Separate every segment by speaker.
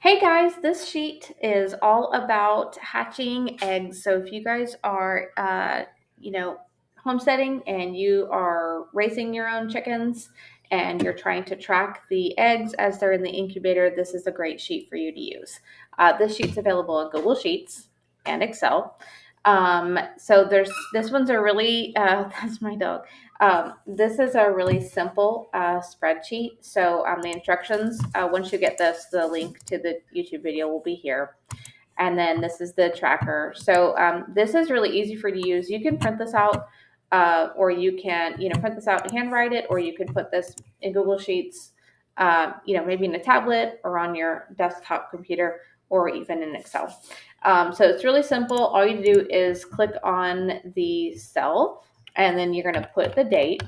Speaker 1: Hey guys, this sheet is all about hatching eggs. So if you guys are, homesteading and you are raising your own chickens and you're trying to track the eggs as they're in the incubator, this is a great sheet for you to use. This sheet's available in Google Sheets and Excel. So this one's a really, that's my dog. This is a really simple spreadsheet. So the instructions, once you get this, the link to the YouTube video will be here. And then this is the tracker. So this is really easy for you to use. You can print this out or you can, print this out and handwrite it, or you can put this in Google Sheets, maybe in a tablet or on your desktop computer or even in Excel. So it's really simple. All you do is click on the cell and then you're going to put the date.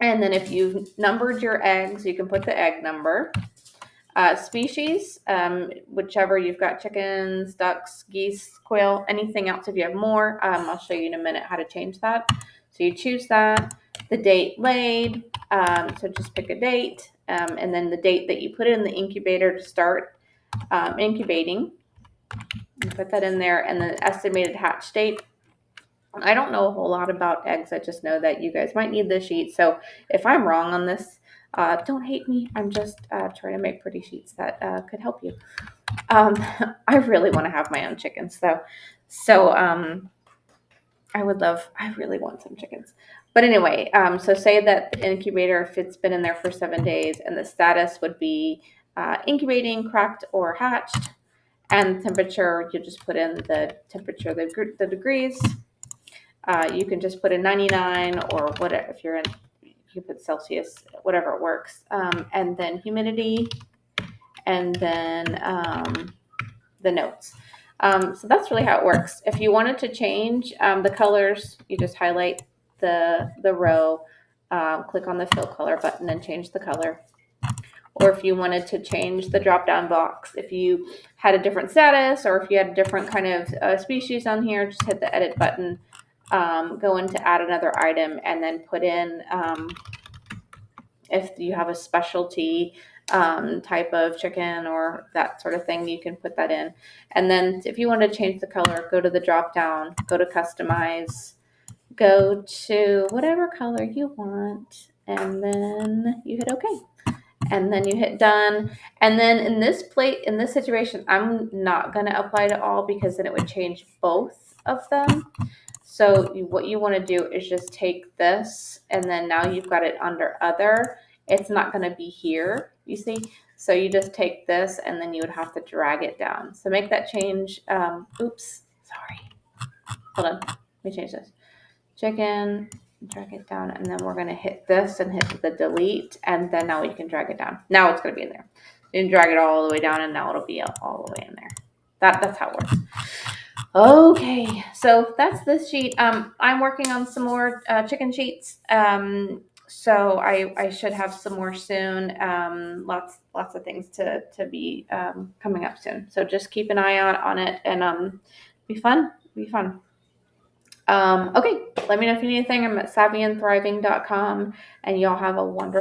Speaker 1: And then if you've numbered your eggs, you can put the egg number. Species, whichever you've got: chickens, ducks, geese, quail, anything else. If you have more, I'll show you in a minute how to change that. So you choose that. The date laid, so just pick a date, and then the date that you put in the incubator to start incubating. You put that in there, and the estimated hatch date. I don't know a whole lot about eggs. I just know that you guys might need this sheet. So if I'm wrong on this, don't hate me. I'm just trying to make pretty sheets that could help you. I really want to have my own chickens though. So I really want some chickens. But anyway, so say that the incubator, if it's been in there for 7 days, and the status would be incubating, cracked, or hatched, and temperature, you just put in the temperature, the degrees. You can just put in 99 or whatever. If you're in, you can put Celsius, whatever works. And then humidity, and then the notes. So that's really how it works. If you wanted to change the colors, you just highlight the row, click on the fill color button and change the color. Or if you wanted to change the drop-down box, if you had a different status or if you had a different kind of species on here, just hit the edit button, go in to add another item, and then put in if you have a specialty type of chicken or that sort of thing, you can put that in. And then if you want to change the color, go to the drop down, go to customize, go to whatever color you want, and then you hit OK. And then you hit done. And then in this situation, I'm not going to apply to all because then it would change both of them. So what you want to do is just take this, and then now you've got it under other. It's not going to be here, you see. So you just take this, and then you would have to drag it down. So make that change. Oops, sorry. Hold on. Let me change this. Chicken, drag it down, and then we're going to hit this and hit the delete, and then now we can drag it down. Now it's going to be in there. You can drag it all the way down, and now it'll be all the way in there. That's how it works. Okay, so that's this sheet. I'm working on some more chicken sheets. So I should have some more soon. Lots of things to be coming up soon. So just keep an eye out on it, and be fun. Okay, let me know if you need anything. I'm at savvyandthriving.com, and y'all have a wonderful